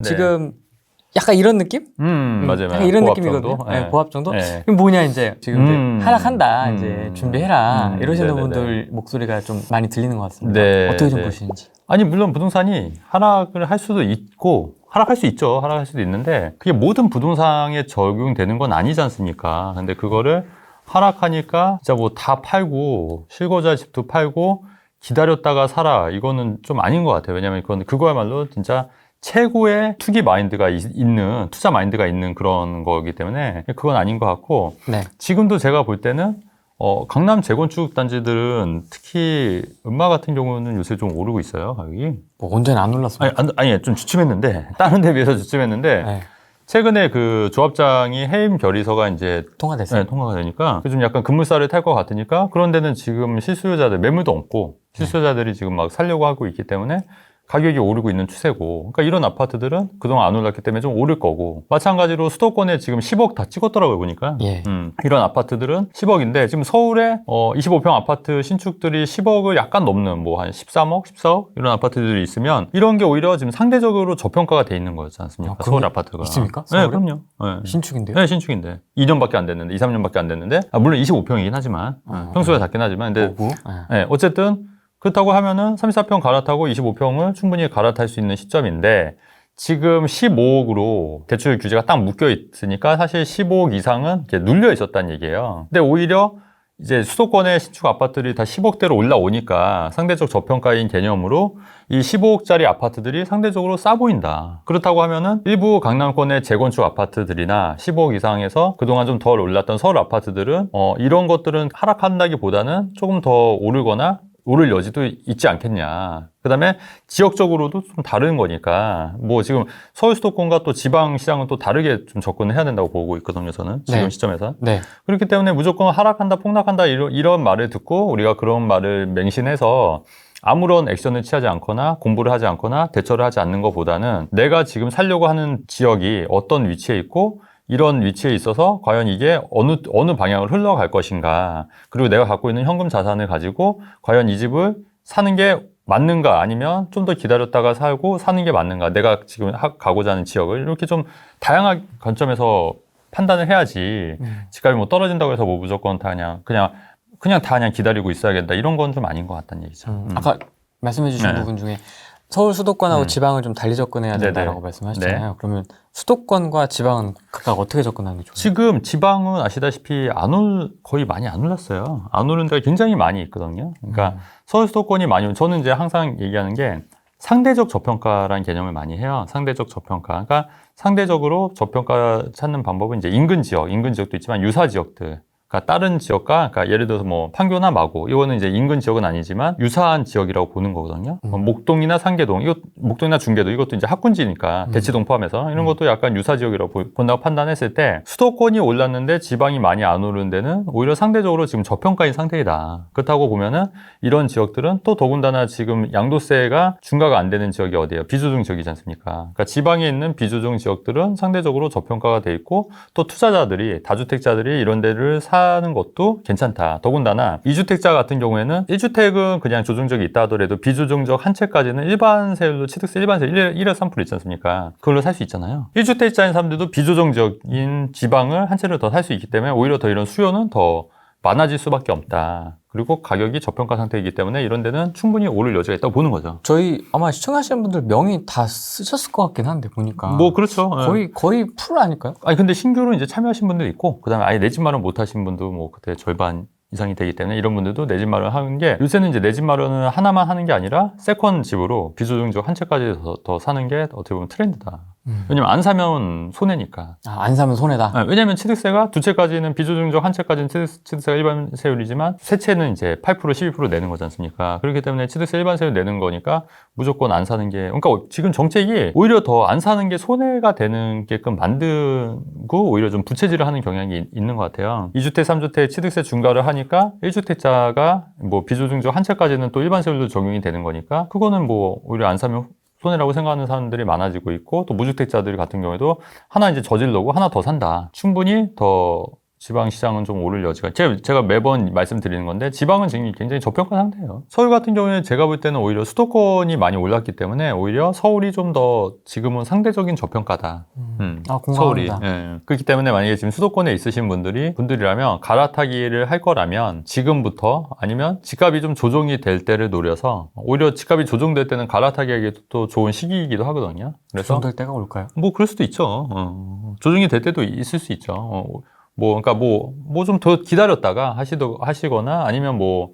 네. 지금 약간 이런 느낌? 맞아요. 약간 이런 보합 느낌이거든요. 정도? 네, 네. 보합 정도? 네. 그럼 뭐냐, 이제 지금 이제 하락한다, 이제 준비해라, 이러시는 네네네. 분들 목소리가 좀 많이 들리는 것 같습니다. 네, 어떻게 좀 네. 보시는지. 아니, 물론 부동산이 하락을 할 수도 있고, 하락할 수 있죠. 하락할 수도 있는데, 그게 모든 부동산에 적용되는 건 아니지 않습니까? 근데 그거를 하락하니까 진짜 뭐 다 팔고, 실거주할 집도 팔고, 기다렸다가 사라. 이거는 좀 아닌 것 같아요. 왜냐면 그거야말로 진짜 최고의 투기 마인드가 있는, 투자 마인드가 있는 그런 거기 때문에 그건 아닌 것 같고, 네. 지금도 제가 볼 때는 강남 재건축 단지들은 특히 음마 같은 경우는 요새 좀 오르고 있어요, 가격이. 뭐 언제는 안 올랐습니다. 아니, 좀 주춤했는데, 다른 데 비해서 주춤했는데, 네. 최근에 그 조합장이 해임 결의서가 이제 통과됐어요. 통과가 되니까 좀 약간 급물살을 탈 것 같으니까 그런 데는 지금 실수요자들 매물도 없고 실수요자들이 지금 막 살려고 하고 있기 때문에 가격이 오르고 있는 추세고, 그러니까 이런 아파트들은 그동안 안 올랐기 때문에 좀 오를 거고, 마찬가지로 수도권에 지금 10억 다 찍었더라고요, 보니까. 예. 이런 아파트들은 10억인데, 지금 서울에 25평 아파트 신축들이 10억을 약간 넘는 뭐 한 13억, 14억 이런 아파트들이 있으면 이런 게 오히려 지금 상대적으로 저평가가 돼 있는 거지 않습니까? 서울 아파트가. 있습니까? 네, 서울에? 그럼요. 네. 신축인데요? 네, 신축인데. 2년밖에 안 됐는데, 2, 3년밖에 안 됐는데, 물론 25평이긴 하지만, 평수가 작긴 하지만, 근데, 네, 어쨌든, 그렇다고 하면은 34평 갈아타고 25평을 충분히 갈아탈 수 있는 시점인데, 지금 15억으로 대출 규제가 딱 묶여 있으니까 사실 15억 이상은 이렇게 눌려 있었다는 얘기예요. 근데 오히려 이제 수도권의 신축 아파트들이 다 10억대로 올라오니까 상대적 저평가인 개념으로 이 15억짜리 아파트들이 상대적으로 싸 보인다. 그렇다고 하면은 일부 강남권의 재건축 아파트들이나 15억 이상에서 그동안 좀 덜 올랐던 서울 아파트들은 이런 것들은 하락한다기보다는 조금 더 오르거나 오를 여지도 있지 않겠냐. 그 다음에 지역적으로도 좀 다른 거니까, 뭐 지금 서울 수도권과 또 지방 시장은 또 다르게 좀 접근을 해야 된다고 보고 있거든요, 저는. 지금 네. 시점에서. 네. 그렇기 때문에 무조건 하락한다, 폭락한다, 이런 말을 듣고 우리가 그런 말을 맹신해서 아무런 액션을 취하지 않거나 공부를 하지 않거나 대처를 하지 않는 것보다는 내가 지금 살려고 하는 지역이 어떤 위치에 있고 이런 위치에 있어서 과연 이게 어느 방향으로 흘러갈 것인가, 그리고 내가 갖고 있는 현금 자산을 가지고 과연 이 집을 사는 게 맞는가, 아니면 좀 더 기다렸다가 살고 사는 게 맞는가, 내가 지금 가고자 하는 지역을 이렇게 좀 다양한 관점에서 판단을 해야지 집값이 뭐 떨어진다고 해서 뭐 무조건 다 그냥 다 그냥 기다리고 있어야겠다, 이런 건 좀 아닌 것 같다는 얘기죠. 아까 말씀해 주신 네. 부분 중에 서울 수도권하고 지방을 좀 달리 접근해야 된다라고 네네. 말씀하셨잖아요. 그러면 수도권과 지방은 각각 어떻게 접근하는 게 좋아요? 지금 지방은 아시다시피 거의 많이 안 올랐어요. 안 오른 데가 굉장히 많이 있거든요. 그러니까 서울 수도권이 많이 저는 이제 항상 얘기하는 게 상대적 저평가라는 개념을 많이 해요. 상대적 저평가. 그러니까 상대적으로 저평가 찾는 방법은 이제 인근 지역도 있지만 유사 지역들. 그러니까 다른 지역과, 그러니까 예를 들어서 뭐 판교나 마고, 이거는 이제 인근 지역은 아니지만 유사한 지역이라고 보는 거거든요. 목동이나 상계동, 목동이나 중계동, 이것도 이제 학군지니까 대치동 포함해서 이런 것도 약간 유사 지역이라고 본다고 판단했을 때, 수도권이 올랐는데 지방이 많이 안 오른 데는 오히려 상대적으로 지금 저평가인 상태이다. 그렇다고 보면은 이런 지역들은 또 더군다나 지금 양도세가 중과가 안 되는 지역이 어디예요? 비조정 지역이지 않습니까? 그러니까 지방에 있는 비조정 지역들은 상대적으로 저평가가 돼 있고, 또 투자자들이, 다주택자들이 이런 데를 사는 것도 괜찮다. 더군다나 2주택자 같은 경우에는 1주택은 그냥 조정적이 있다 하더라도 비조정적 한 채까지는 일반 세율로, 취득세 일반 세율 1에 3% 있지 않습니까? 그걸로 살 수 있잖아요. 1주택자인 사람들도 비조정적인 지방을 한 채를 더 살 수 있기 때문에 오히려 더 이런 수요는 더 많아질 수밖에 없다. 그리고 가격이 저평가 상태이기 때문에 이런 데는 충분히 오를 여지가 있다고 보는 거죠. 저희 아마 시청하시는 분들 명의 다 쓰셨을 것 같긴 한데 보니까 뭐 그렇죠. 거의 풀 아닐까요? 아니 근데 신규로 이제 참여하신 분들 있고, 그다음에 아예 내 집 마련 못 하신 분도 뭐 그때 절반 이상이 되기 때문에 이런 분들도 내 집 마련 하는 게, 요새는 이제 내 집 마련을 하나만 하는 게 아니라 세컨 집으로 비조정적 한 채까지 더 사는 게 어떻게 보면 트렌드다. 왜냐면 안 사면 손해니까. 안 사면 손해다. 왜냐면 취득세가 두 채까지는, 비조정적 한 채까지는 취득세가 일반 세율이지만 세 채는 이제 8%, 12% 내는 거지 않습니까? 그렇기 때문에 취득세 일반 세율 내는 거니까 무조건 안 사는 게, 그러니까 지금 정책이 오히려 더 안 사는 게 손해가 되는 게끔 만들고 오히려 좀 부채질을 하는 경향이 있는 것 같아요. 2주택, 3주택 취득세 중과를 하니까 1주택자가 뭐 비조정적 한 채까지는 또 일반 세율도 적용이 되는 거니까 그거는 뭐 오히려 안 사면 손해라고 생각하는 사람들이 많아지고 있고, 또 무주택자들 같은 경우에도 하나 이제 저질러고 하나 더 산다. 충분히 더 지방 시장은 좀 오를 여지가 제가 매번 말씀드리는 건데 지방은 지금 굉장히 저평가 상태예요. 서울 같은 경우에는 제가 볼 때는 오히려 수도권이 많이 올랐기 때문에 오히려 서울이 좀 더 지금은 상대적인 저평가다. 서울이. 공감합니다. 예. 그렇기 때문에 만약에 지금 수도권에 있으신 분들이라면 갈아타기를 할 거라면 지금부터 아니면 집값이 좀 조정이 될 때를 노려서 오히려 집값이 조정될 때는 갈아타기 하기에도 또 좋은 시기이기도 하거든요. 그래서 조정될 때가 올까요? 뭐 그럴 수도 있죠. 조정이 될 때도 있을 수 있죠. 그러니까 뭐 좀 더 기다렸다가 하시거나 아니면 뭐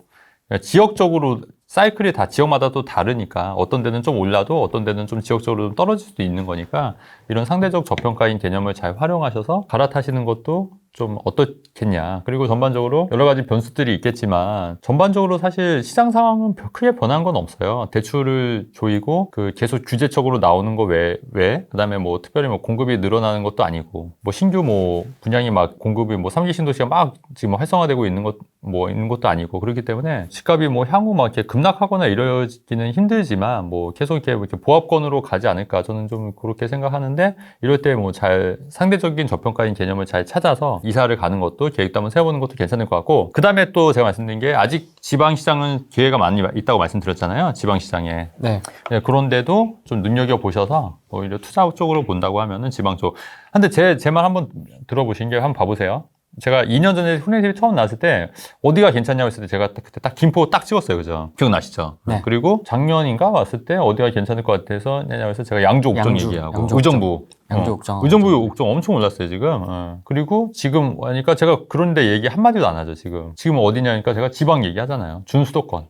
지역적으로 사이클이 다 지역마다 또 다르니까 어떤 데는 좀 올라도 어떤 데는 좀 지역적으로 좀 떨어질 수도 있는 거니까 이런 상대적 저평가인 개념을 잘 활용하셔서 갈아타시는 것도 좀 어떻겠냐. 그리고 전반적으로 여러 가지 변수들이 있겠지만 전반적으로 사실 시장 상황은 크게 변한 건 없어요. 대출을 조이고 그 계속 규제적으로 나오는 거 외에 그다음에 뭐 특별히 뭐 공급이 늘어나는 것도 아니고 뭐 신규 뭐 분양이 막 공급이 뭐 3기 신도시가 막 지금 활성화되고 있는 것도 아니고 그렇기 때문에 집값이 뭐 향후 막 이렇게 급락하거나 이러지는 힘들지만 뭐 계속 이렇게 보합권으로 가지 않을까 저는 좀 그렇게 생각하는데 이럴 때 뭐 잘 상대적인 저평가인 개념을 잘 찾아서 이사를 가는 것도 계획도 한번 세워보는 것도 괜찮을 것 같고 그 다음에 또 제가 말씀드린 게 아직 지방시장은 기회가 많이 있다고 말씀드렸잖아요. 지방시장에. 네. 네, 그런데도 좀 눈여겨보셔서 오히려 투자 쪽으로 본다고 하면은 지방 쪽. 근데 제 말 한번 들어보신 게 한번 봐보세요. 제가 2년 전에 훈련실이 처음 나왔을 때 어디가 괜찮냐고 했을 때 제가 그때 딱 김포 딱 찍었어요. 그죠? 기억나시죠? 네. 그리고 작년인가 왔을 때 어디가 괜찮을 것 같아서 내냐고 해서 제가 양주 옥정 얘기하고 의정부. 양주 옥정. 의정부 옥정 엄청 올랐어요, 지금. 그리고 지금 하니까 제가 그런데 얘기 한마디도 안 하죠, 지금. 지금 어디냐니까 제가 지방 얘기하잖아요. 준수도권이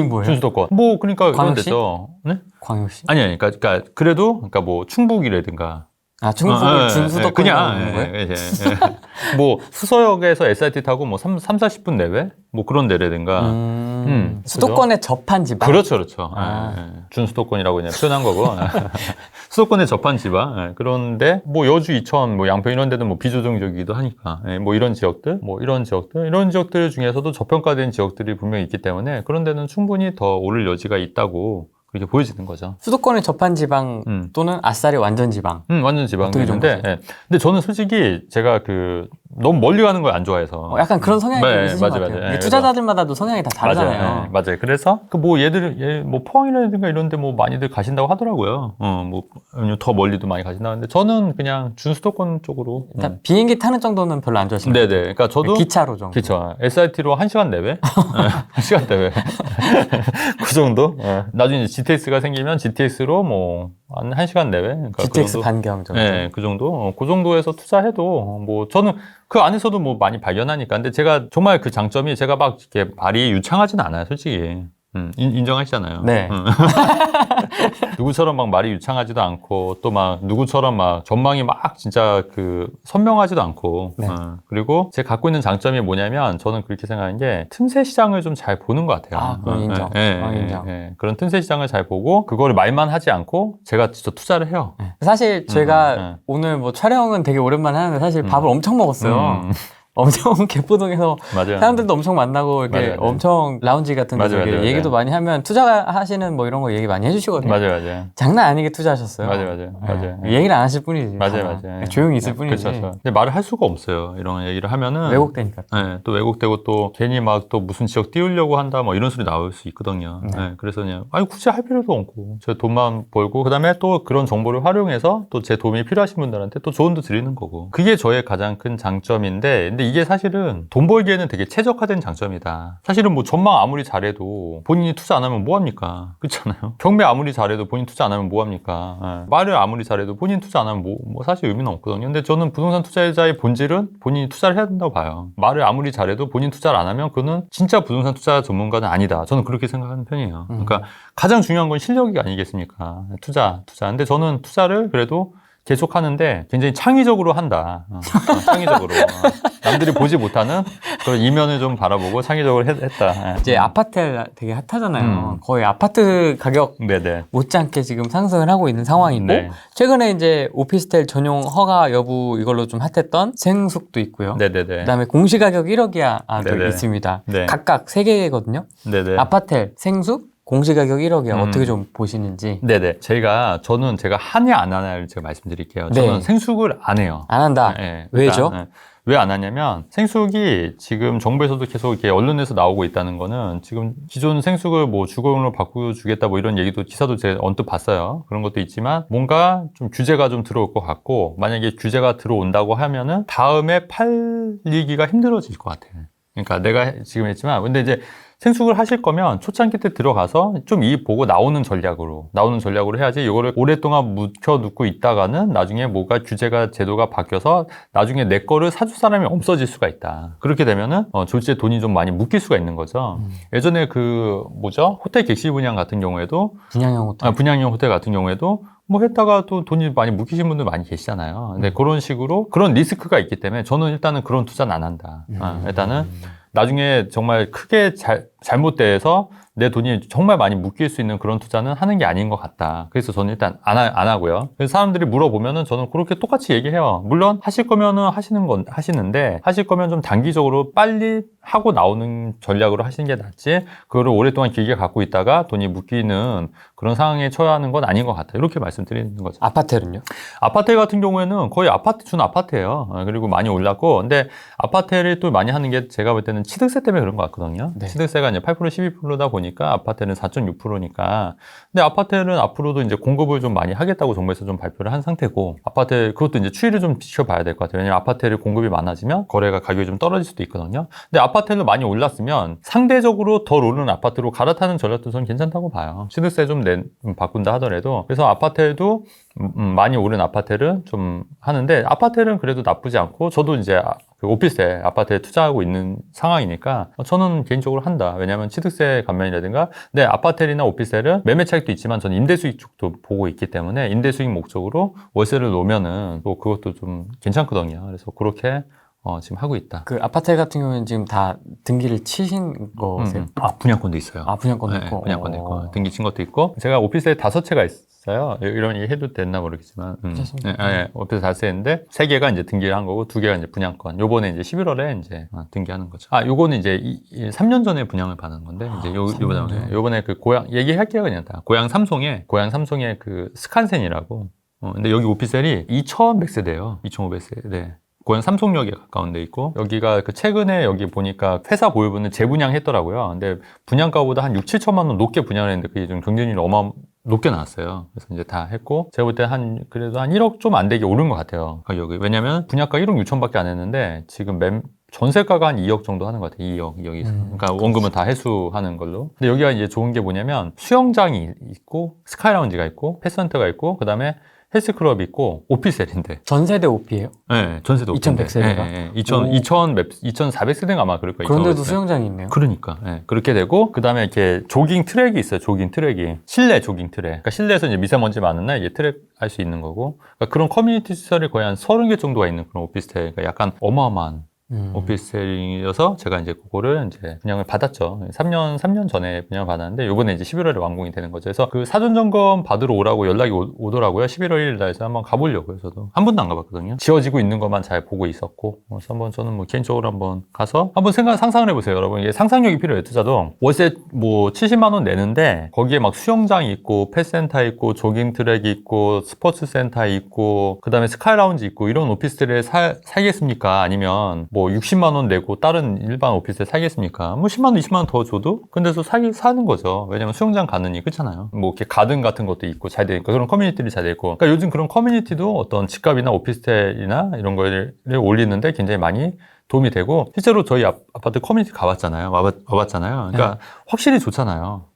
뭐예요? 준수도권. 뭐, 그러니까 그런 광역시? 데죠. 네? 광역시? 아니요, 그러니까 그래도, 뭐, 충북이라든가. 충북을 준수도권이라고 하는 거예요? 예. 뭐, 수서역에서 SRT 타고 뭐 40분 내외? 뭐 그런 데라든가. 수도권에 접한 지방? 그렇죠. 아. 준수도권이라고 그냥 표현한 거고. 수도권에 접한 지방. 그런데 뭐 여주, 이천, 뭐 양평 이런 데는 뭐 비조정적이기도 하니까. 뭐 이런 지역들 중에서도 저평가된 지역들이 분명히 있기 때문에 그런 데는 충분히 더 오를 여지가 있다고 그렇게 보여지는 거죠. 수도권에 접한 지방 또는 아싸리 완전 지방. 완전 지방도 있는데. 근데 저는 솔직히 제가 너무 멀리 가는 걸 안 좋아해서. 약간 그런 성향이 좀 있으신 것 같아요. 맞아요. 투자자들마다도 성향이 다 다르잖아요. 맞아요. 그래서 뭐 뭐 포항이라든가 이런데 뭐 많이들 가신다고 하더라고요. 뭐 더 멀리도 많이 가신다는데 저는 그냥 준수도권 쪽으로. 일단 비행기 타는 정도는 별로 안 좋아하시는 거예요. 네네. 그러니까 저도 기차로 정도. 그렇죠. SRT로 1시간 내외, 1시간 내외. 그 정도. 나중에 GTX가 생기면 GTX로 뭐 한 1시간 내외. 그러니까 GTX 그 정도. 반경 정도. 네, 그 정도. 그 정도에서 투자해도 뭐 저는 그 안에서도 뭐 많이 발견하니까. 근데 제가 정말 그 장점이 제가 막 이렇게 발이 유창하진 않아요, 솔직히. 인정하시잖아요. 네. 누구처럼 막 말이 유창하지도 않고 또 막 누구처럼 막 전망이 막 진짜 선명하지도 않고. 네. 그리고 제가 갖고 있는 장점이 뭐냐면 저는 그렇게 생각하는 게 틈새 시장을 좀 잘 보는 것 같아요. 그건 인정. 인정. 그런 틈새 시장을 잘 보고 그거를 말만 하지 않고 제가 진짜 투자를 해요. 사실 제가 오늘 뭐 촬영은 되게 오랜만에 하는데 사실 밥을 엄청 먹었어요. 엄청 개포동에서 맞아요. 사람들도 엄청 만나고 이렇게 맞아요. 엄청 라운지 같은 데서 맞아요. 얘기도 많이 하면 투자하시는 뭐 이런 거 얘기 많이 해주시거든요. 맞아요. 장난 아니게 투자하셨어요. 맞아요. 얘기를 안 하실 뿐이지. 맞아요. 조용히 있을 뿐이지. 그렇죠. 근데 말을 할 수가 없어요. 이런 얘기를 하면은 왜곡되니까. 네, 또 왜곡되고 또 괜히 막 또 무슨 지역 띄우려고 한다 뭐 이런 소리 나올 수 있거든요. 네, 그래서 그냥 굳이 할 필요도 없고 제 돈만 벌고 그다음에 또 그런 정보를 활용해서 또 제 도움이 필요하신 분들한테 또 조언도 드리는 거고 그게 저의 가장 큰 장점인데 근데 이게 사실은 돈 벌기에는 되게 최적화된 장점이다. 사실은 뭐 전망 아무리 잘해도 본인이 투자 안 하면 뭐 합니까? 그렇잖아요. 경매 아무리 잘해도 본인 투자 안 하면 뭐 합니까? 네. 말을 아무리 잘해도 본인 투자 안 하면 뭐 사실 의미는 없거든요. 근데 저는 부동산 투자자의 본질은 본인이 투자를 해야 된다고 봐요. 말을 아무리 잘해도 본인 투자를 안 하면 그는 진짜 부동산 투자 전문가는 아니다. 저는 그렇게 생각하는 편이에요. 그러니까 가장 중요한 건 실력이 아니겠습니까? 투자. 근데 저는 투자를 그래도 계속 하는데 굉장히 창의적으로 한다. 창의적으로. 남들이 보지 못하는 그런 이면을 좀 바라보고 창의적으로 했다. 이제 아파트 되게 핫하잖아요. 거의 아파트 가격 네네. 못지않게 지금 상승을 하고 있는 상황이고 네. 최근에 이제 오피스텔 전용 허가 여부 이걸로 좀 핫했던 생숙도 있고요. 네네네. 그다음에 공시가격 1억 이하도 네네. 있습니다. 네. 각각 3개거든요. 네네. 아파텔, 생숙, 공시가격 1억이야. 어떻게 좀 보시는지. 네네. 저는 제가 하냐 안 하냐를 제가 말씀드릴게요. 저는 네. 생숙을 안 해요. 안 한다. 네, 왜죠? 왜 안 하냐면 생숙이 지금 정부에서도 계속 이렇게 언론에서 나오고 있다는 거는 지금 기존 생숙을 뭐 주거용으로 바꾸주겠다 뭐 이런 얘기도 기사도 제가 언뜻 봤어요. 그런 것도 있지만 뭔가 좀 규제가 좀 들어올 것 같고 만약에 규제가 들어온다고 하면은 다음에 팔리기가 힘들어질 것 같아요. 그러니까 내가 지금 했지만 근데 이제 생숙을 하실 거면 초창기 때 들어가서 좀 이익 보고 나오는 전략으로 해야지 이거를 오랫동안 묵혀두고 있다가는 나중에 뭐가 규제가 제도가 바뀌어서 나중에 내 거를 사줄 사람이 없어질 수가 있다. 그렇게 되면은 졸지에 돈이 좀 많이 묶일 수가 있는 거죠. 예전에 호텔 객실 분양 같은 경우에도 분양형 호텔 같은 경우에도 뭐 했다가 또 돈이 많이 묶이신 분들 많이 계시잖아요. 근데 그런 식으로 그런 리스크가 있기 때문에 저는 일단은 그런 투자는 안 한다. 일단은 나중에 정말 크게 잘못돼서 내 돈이 정말 많이 묶일 수 있는 그런 투자는 하는 게 아닌 것 같다. 그래서 저는 일단 안 하고요. 그래서 사람들이 물어보면은 저는 그렇게 똑같이 얘기해요. 물론 하실 거면은 하시는데 하실 거면 좀 단기적으로 빨리 하고 나오는 전략으로 하시는 게 낫지 그거를 오랫동안 길게 갖고 있다가 돈이 묶이는 그런 상황에 처하는 건 아닌 것 같아요. 이렇게 말씀드리는 거죠. 아파트는요? 아파트 같은 경우에는 거의 준 아파트예요. 그리고 많이 올랐고 근데 아파트를 또 많이 하는 게 제가 볼 때는 취득세 때문에 그런 것 같거든요. 네. 취득세가 이제 8% 12%다 보니까 아파트는 4.6%니까 근데 아파트는 앞으로도 이제 공급을 좀 많이 하겠다고 정부에서 좀 발표를 한 상태고 아파트 그것도 이제 추이를 좀 지켜봐야 될 것 같아요. 왜냐면 아파트를 공급이 많아지면 거래가 가격이 좀 떨어질 수도 있거든요. 근데 아파트를 많이 올랐으면 상대적으로 덜 오르는 아파트로 갈아타는 전략도 저는 괜찮다고 봐요. 취득세 좀 바꾼다 하더라도 그래서 아파트에도 많이 오른 아파트를 좀 하는데 아파트는 그래도 나쁘지 않고 저도 이제 오피스텔 아파트에 투자하고 있는 상황이니까 저는 개인적으로 한다. 왜냐하면 취득세 감면이라든가 근데 아파트나 오피스텔은 매매 차익도 있지만 저는 임대 수익 쪽도 보고 있기 때문에 임대 수익 목적으로 월세를 놓으면은 또 그것도 좀 괜찮거든요. 그래서 그렇게 지금 하고 있다. 그 아파트 같은 경우는 지금 다 등기를 치신 거세요? 분양권도 있어요. 분양권도 있고. 네, 분양권도 있고 등기 친 것도 있고 제가 오피스텔 5채가 있어요. 이런 얘기 해도 됐나 모르겠지만 오피스텔 5채인데 3개가 이제 등기를 한 거고 2개가 이제 분양권. 요번에 이제 11월에 이제 등기하는 거죠. 요거는 이제 3년 전에 분양을 받은 건데 이제 요번에 그 얘기할게요 그냥 다. 고양 삼송에 그 스칸센이라고. 근데 여기 오피스텔이 2,100세대예요. 2,500세대. 고양 삼성역에 가까운 데 있고 여기가 최근에 여기 보니까 회사 보유분을 재분양했더라고요. 근데 분양가보다 한 6, 7천만 원 높게 분양을 했는데 그게 좀 경쟁률이 높게 나왔어요. 그래서 이제 다 했고 제가 볼 때 그래도 한 1억 좀 안 되게 오른 것 같아요. 가격이. 왜냐면 분양가 1억 6천밖에 안 했는데 지금 전세가가 한 2억 정도 하는 것 같아요. 2억 여기서. 그러니까 원금은 다 회수하는 걸로. 근데 여기가 이제 좋은 게 뭐냐면 수영장이 있고 스카이라운지가 있고 패스센터가 있고 그다음에 헬스클럽이 있고 오피스텔인데 전세대 오피예요? 네, 전세대 2,100세대가? 네, 2,400세대가 아마 그럴 거예요. 그런데도 수영장이 있네요. 그러니까 그렇게 되고 그 다음에 이렇게 조깅 트랙이 있어요. 조깅 트랙이 실내 조깅 트랙. 그러니까 실내에서 이제 미세먼지 많은 날 이제 트랙 할 수 있는 거고 그러니까 그런 커뮤니티 시설이 거의 한 30개 정도가 있는 그런 오피스텔. 그러니까 약간 어마어마한 오피스텔이어서 제가 이제 그거를 이제 분양을 받았죠. 3년 전에 분양을 받았는데 요번에 이제 11월에 완공이 되는 거죠. 그래서 그 사전 점검 받으러 오라고 연락이 오더라고요. 11월 1일 날에서 한번 가보려고요. 저도 한 번도 안 가봤거든요. 지어지고 있는 것만 잘 보고 있었고 그래서 한번 저는 개인적으로 한번 가서 한번 상상을 해보세요. 여러분 이게 상상력이 필요해요. 투자도 월세 70만 원 내는데 거기에 막 수영장이 있고 패스센터 있고 조깅 트랙이 있고 스포츠 센터 있고 그 다음에 스카이라운지 있고 이런 오피스텔에 살겠습니까? 아니면 60만 원 내고 다른 일반 오피스텔 사겠습니까? 10만 원, 20만 원 더 줘도 근데서 사는 거죠. 왜냐면 수영장 가느니 그렇잖아요. 이렇게 가든 같은 것도 있고 잘 되니까 그런 커뮤니티들이 잘 돼 있고. 그러니까 요즘 그런 커뮤니티도 어떤 집값이나 오피스텔이나 이런 거를 올리는데 굉장히 많이 도움이 되고 실제로 저희 아파트 커뮤니티 가봤잖아요. 와봤잖아요. 그러니까 확실히 좋잖아요.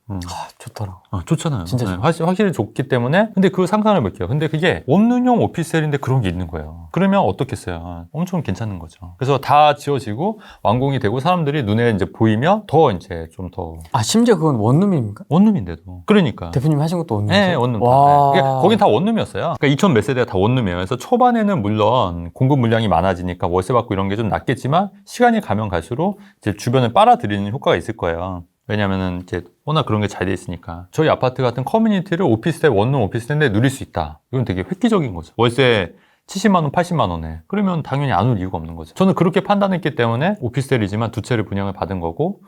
좋더라. 좋잖아요. 진짜 네, 확실히 좋기 때문에 근데 그 상상을 볼게요. 근데 그게 원룸형 오피스텔인데 그런 게 있는 거예요. 그러면 어떻겠어요? 엄청 괜찮은 거죠. 그래서 다 지어지고 완공이 되고 사람들이 눈에 이제 보이면 더 이제 좀 더. 심지어 그건 원룸입니까? 원룸인데도. 그러니까. 대표님 하신 것도 원룸이세요? 네, 원룸. 거긴 다 원룸이었어요. 그러니까 2,000 몇 세대가 다 원룸이에요. 그래서 초반에는 물론 공급 물량이 많아지니까 월세 받고 이런 게 좀 낫겠지만 시간이 가면 갈수록 이제 주변을 빨아들이는 효과가 있을 거예요. 왜냐면은 이제 워낙 그런 게 잘 돼 있으니까. 저희 아파트 같은 커뮤니티를 오피스텔, 원룸 오피스텔인데 누릴 수 있다. 이건 되게 획기적인 거죠. 월세 70만 원, 80만 원에. 그러면 당연히 안 올 이유가 없는 거죠. 저는 그렇게 판단했기 때문에 오피스텔이지만 2채를 분양을 받은 거고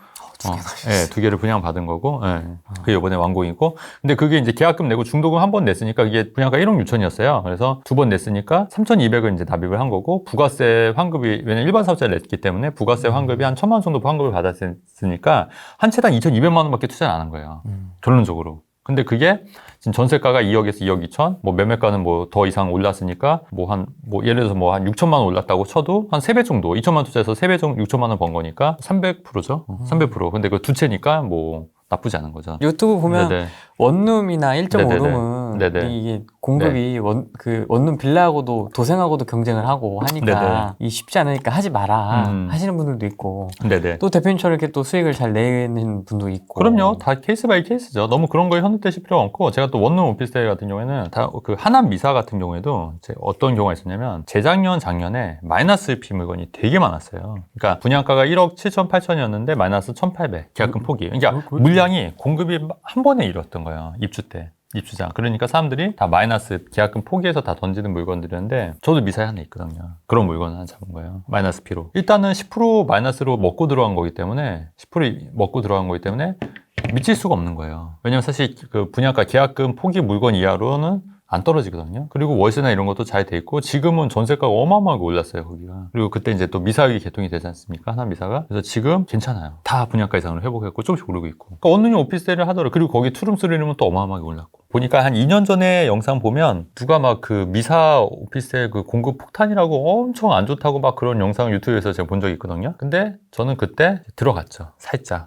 예, 2개를 분양받은 거고, 예. 그게 이번에 완공이고. 근데 그게 이제 계약금 내고 중도금 한 번 냈으니까 이게 분양가 1억 6천이었어요. 그래서 2번 냈으니까 3,200을 이제 납입을 한 거고, 부가세 환급이, 왜냐면 일반 사업자를 냈기 때문에 부가세 환급이 한 1,000만 원 정도 환급을 받았으니까 한 채당 2,200만 원밖에 투자를 안 한 거예요. 결론적으로. 근데 그게 지금 전세가가 2억에서 2억 2천, 뭐 매매가는 뭐 더 이상 올랐으니까 예를 들어서 뭐 한 6천만 원 올랐다고 쳐도 한 3배 정도, 2천만 원 투자해서 3배 정도, 6천만 원 번 거니까 300%죠. 300%. 근데 그 두 채니까 뭐 나쁘지 않은 거죠. 유튜브 보면 네네. 원룸이나 1.5룸은 네네. 이게 공급이 원룸 빌라하고도 도생하고도 경쟁을 하고 하니까 네네. 이 쉽지 않으니까 하지 마라 하시는 분들도 있고 네네. 또 대표님처럼 이렇게 또 수익을 잘 내는 분도 있고. 그럼요. 다 케이스 바이 케이스죠. 너무 그런 거에 현혹되실 필요가 없고, 제가 또 원룸 오피스텔 같은 경우에는 다 그 하남 미사 같은 경우에도 어떤 경우가 있었냐면 재작년, 작년에 마이너스 피 물건이 되게 많았어요. 그러니까 분양가가 1억 7천 8천이었는데 마이너스 1,800 계약금 포기. 그러니까 물량이 공급이 한 번에 이뤘던 거예요. 입주 때. 입주자. 그러니까 사람들이 다 마이너스 계약금 포기해서 다 던지는 물건들이었는데 저도 미사에 하나 있거든요. 그런 물건을 하나 잡은 거예요. 마이너스 피로. 일단은 10% 마이너스로 먹고 들어간 거기 때문에 10% 먹고 들어간 거기 때문에 미칠 수가 없는 거예요. 왜냐면 사실 그 분양가 계약금 포기 물건 이하로는 안 떨어지거든요. 그리고 월세나 이런 것도 잘 돼 있고 지금은 전세가가 어마어마하게 올랐어요, 거기가. 그리고 그때 이제 또 미사역이 개통이 되지 않습니까? 하남 미사가. 그래서 지금 괜찮아요. 다 분양가 이상으로 회복했고 조금씩 오르고 있고. 그러니까 원룸용 오피스텔을 하더라도 그리고 거기 투룸 쓰리룸은 또 어마어마하게 올랐고. 보니까 한 2년 전에 영상 보면 누가 막 그 미사 오피스텔 그 공급 폭탄이라고 엄청 안 좋다고 막 그런 영상을 유튜브에서 제가 본 적이 있거든요. 근데 저는 그때 들어갔죠. 살짝.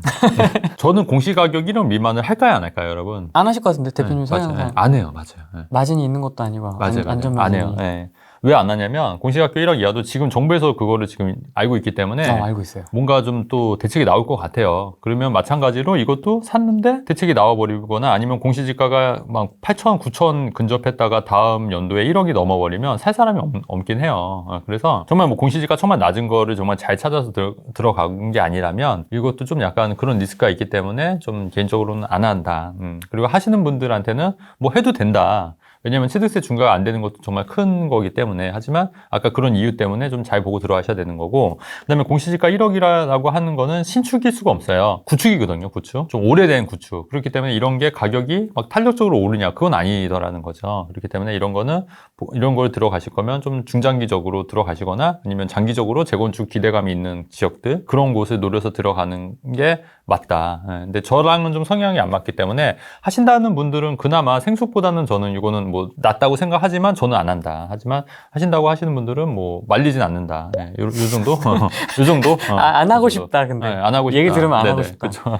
저는 공시가격 1억 미만을 할까요, 안 할까요, 여러분? 안 하실 것 같은데 대표님 맞아요. 성향상. 안 해요, 맞아요. 네. 마진이 있는 것도 아니고 맞아요. 안전 안 마진이. 해요. 네. 왜 안 하냐면 공시가격 1억 이하도 지금 정부에서 그거를 지금 알고 있기 때문에 알고 있어요. 뭔가 좀 또 대책이 나올 것 같아요. 그러면 마찬가지로 이것도 샀는데 대책이 나와버리거나 아니면 공시지가가 막 8천, 9천 근접했다가 다음 연도에 1억이 넘어버리면 살 사람이 없긴 해요. 그래서 정말 뭐 공시지가 정말 낮은 거를 정말 잘 찾아서 들어간 게 아니라면 이것도 좀 약간 그런 리스크가 있기 때문에 좀 개인적으로는 안 한다. 그리고 하시는 분들한테는 뭐 해도 된다. 왜냐면 취득세 중과가 안 되는 것도 정말 큰 거기 때문에. 하지만 아까 그런 이유 때문에 좀 잘 보고 들어가셔야 되는 거고, 그다음에 공시지가 1억이라고 하는 거는 신축일 수가 없어요. 구축이거든요. 구축. 좀 오래된 구축. 그렇기 때문에 이런 게 가격이 막 탄력적으로 오르냐, 그건 아니더라는 거죠. 그렇기 때문에 이런 거는 이런 걸 들어가실 거면 좀 중장기적으로 들어가시거나 아니면 장기적으로 재건축 기대감이 있는 지역들, 그런 곳을 노려서 들어가는 게 맞다. 근데 저랑은 좀 성향이 안 맞기 때문에 하신다는 분들은 그나마 생수보다는 저는 이거는 뭐 낫다고 생각하지만 저는 안 한다. 하지만 하신다고 하시는 분들은 뭐 말리진 않는다. 요 정도? 요 정도? 안 하고 싶다, 근데. 안 하고 싶다. 얘기 들으면 안 하고 네네. 싶다. 그쵸.